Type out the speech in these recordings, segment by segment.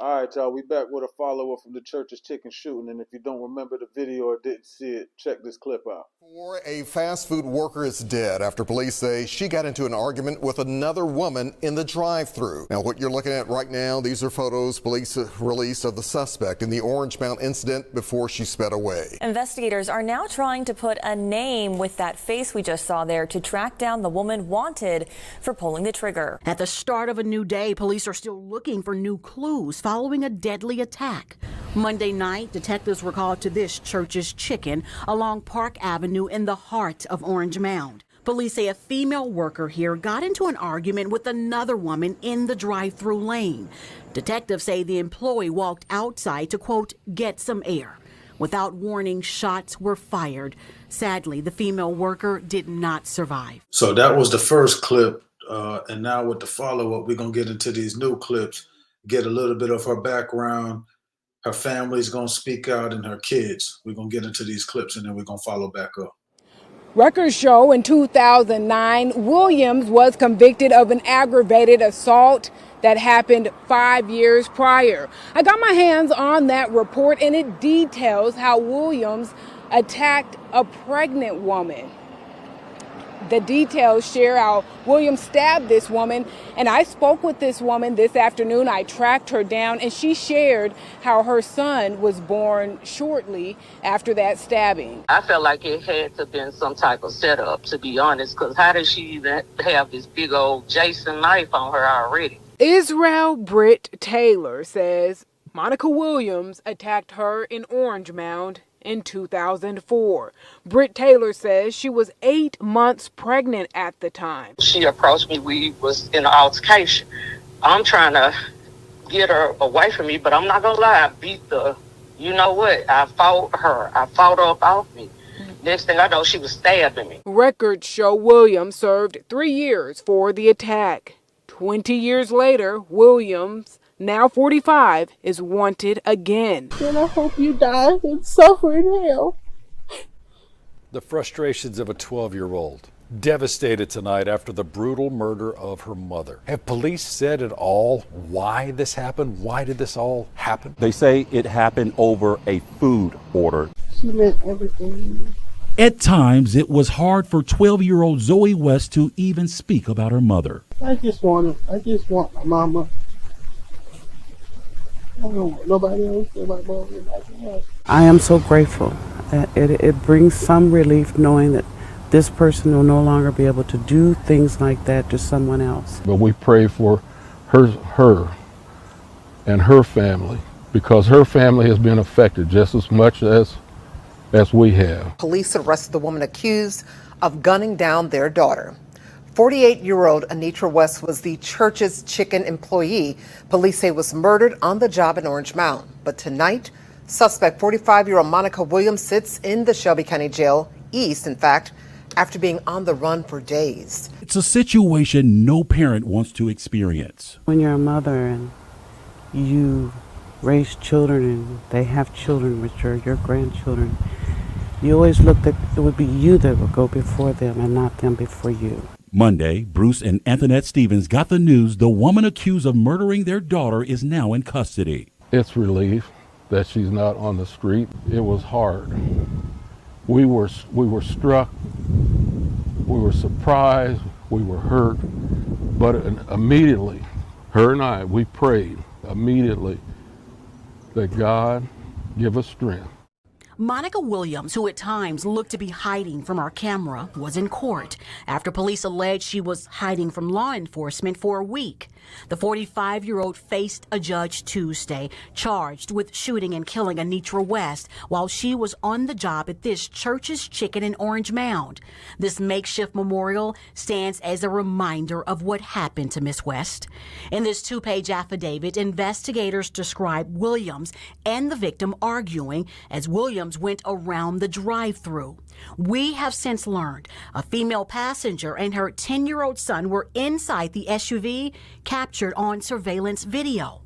All right, y'all, we back with a follow-up from the church's chicken shooting, and if you don't remember the video or didn't see it, check this clip out. A fast food worker is dead after police say she got into an argument with another woman in the drive-thru. Now, what you're looking at right now, these are photos police released of the suspect in the Orange Mound incident before she sped away. Investigators are now trying to put a name with that face we just saw there to track down the woman wanted for pulling the trigger. At the start of a new day, police are still looking for new clues following a deadly attack. Monday night, detectives were called to this Church's Chicken along Park Avenue in the heart of Orange Mound. Police say a female worker here got into an argument with another woman in the drive-thru lane. Detectives say the employee walked outside to, quote, get some air. Without warning, shots were fired. Sadly, the female worker did not survive. So that was the first clip, and now with the follow-up, we're going to get into these new clips, get a little bit of her background. Her family's going to speak out, and her kids. We're going to get into these clips, and then we're going to follow back up. Records show in 2009, Williams was convicted of an aggravated assault that happened 5 years prior. I got my hands on that report, and it details how Williams attacked a pregnant woman. The details share how Williams stabbed this woman, and I spoke with this woman this afternoon. I tracked her down, and she shared how her son was born shortly after that stabbing. I felt like it had to have been some type of setup, to be honest, because how did she even have this big old Jason knife on her already? Israel Britt Taylor says Monica Williams attacked her in Orange Mound in 2004. Britt Taylor says she was 8 months pregnant at the time. She approached me. We was in an altercation. I'm trying to get her away from me, but I'm not gonna lie, I beat the, you know what, I fought her. I fought her up off me. Next thing I know, she was stabbing me. Records show Williams served 3 years for the attack. 20 years later, Williams, now 45, is wanted again. And I hope you die and suffer in hell. The frustrations of a 12-year-old, devastated tonight after the brutal murder of her mother. Have police said at all why this happened? Why did this all happen? They say it happened over a food order. She meant everything to me. At times, it was hard for 12-year-old Zoe West to even speak about her mother. I just want my mama. I don't want nobody else than my mom and my dad. I am so grateful. It brings some relief knowing that this person will no longer be able to do things like that to someone else. But we pray for her and her family, because her family has been affected just as much as we have. Police arrested the woman accused of gunning down their daughter. 48-year-old Anitra West was the Church's Chicken employee police say was murdered on the job in Orange Mound. But tonight, suspect 45-year-old Monica Williams sits in the Shelby County Jail East, in fact, after being on the run for days. It's a situation no parent wants to experience. When you're a mother and you raise children and they have children, which are your grandchildren, you always look that it would be you that would go before them and not them before you. Monday, Bruce and Antoinette Stevens got the news the woman accused of murdering their daughter is now in custody. It's relief that she's not on the street. It was hard. We were struck, we were surprised, we were hurt, but immediately, her and I, we prayed immediately that God give us strength. Monica Williams, who at times looked to be hiding from our camera, was in court after police alleged she was hiding from law enforcement for a week. The 45-year-old faced a judge Tuesday, charged with shooting and killing Anitra West while she was on the job at this Church's Chicken in Orange Mound. This makeshift memorial stands as a reminder of what happened to Miss West. In this 2-page affidavit, investigators describe Williams and the victim arguing as Williams went around the drive-thru. We have since learned a female passenger and her 10-year-old son were inside the SUV captured on surveillance video.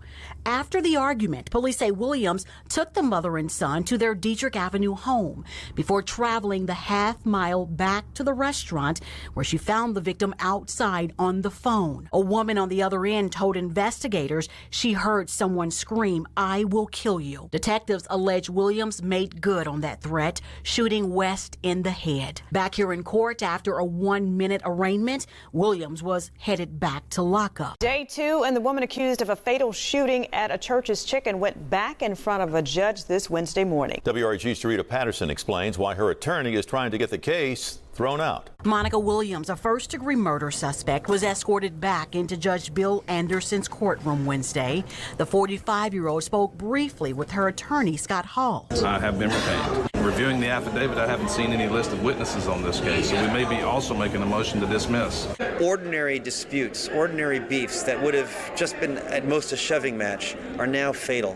After the argument, police say Williams took the mother and son to their Dietrich Avenue home before traveling the half-mile back to the restaurant where she found the victim outside on the phone. A woman on the other end told investigators she heard someone scream, "I will kill you." Detectives allege Williams made good on that threat, shooting West in the head. Back here in court after a 1-minute arraignment, Williams was headed back to lockup. Day 2, and the woman accused of a fatal shooting at a Church's Chicken went back in front of a judge this Wednesday morning. WRG's Sarita Patterson explains why her attorney is trying to get the case thrown out. Monica Williams, a first-degree murder suspect, was escorted back into Judge Bill Anderson's courtroom Wednesday. The 45-year-old spoke briefly with her attorney, Scott Hall. I have been retained. Reviewing the affidavit, I haven't seen any list of witnesses on this case, so we may be also making a motion to dismiss. Ordinary disputes, ordinary beefs that would have just been at most a shoving match are now fatal.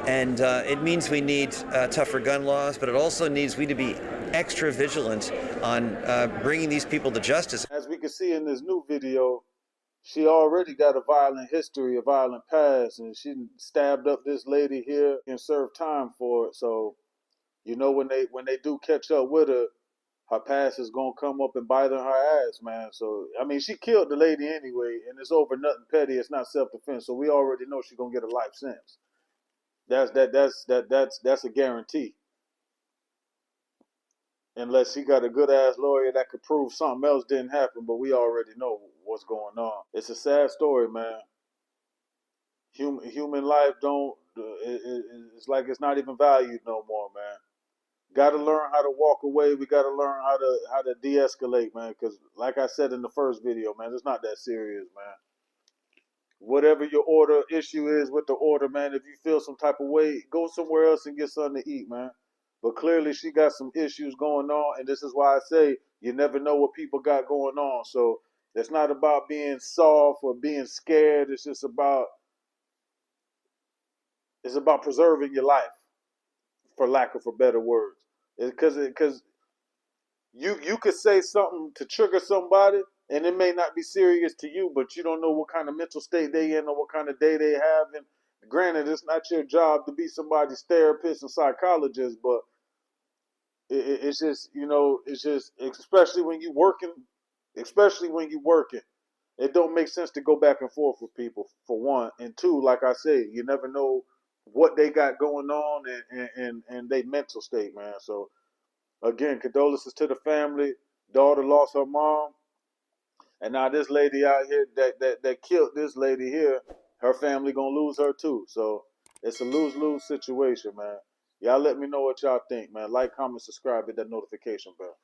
And it means we need tougher gun laws, but it also needs we to be extra vigilant on bringing these people to justice. As we can see in this new video, she already got a violent history, a violent past, and she stabbed up this lady here and served time for it. So, you know, when they do catch up with her, her past is gonna come up and bite on her ass, man. So, I mean, she killed the lady anyway, and it's over nothing petty. It's not self-defense, so we already know she's gonna get a life sentence. That's a guarantee. Unless she got a good ass lawyer that could prove something else didn't happen, but we already know what's going on. It's a sad story, man. Human life it's like it's not even valued no more, man. Got to learn how to walk away. We got to learn how to de-escalate, man. Because like I said in the first video, man, it's not that serious, man. Whatever your order issue is with the order, man, if you feel some type of way, go somewhere else and get something to eat, man. But clearly she got some issues going on, and this is why I say you never know what people got going on. So it's not about being soft or being scared. It's just about preserving your life, for lack of a better words. Because you could say something to trigger somebody, and it may not be serious to you, but you don't know what kind of mental state they in or what kind of day they have. And granted, it's not your job to be somebody's therapist and psychologist, but it's just, you know, it's just, especially when you're working, it don't make sense to go back and forth with people, for one. And two, like I say, you never know what they got going on and they mental state, man. So again, condolences to the family. Daughter lost her mom, and now this lady out here that killed this lady here, her family gonna lose her too. So it's a lose-lose situation, man. Y'all let me know what y'all think, man. Like, comment, subscribe, hit that notification bell.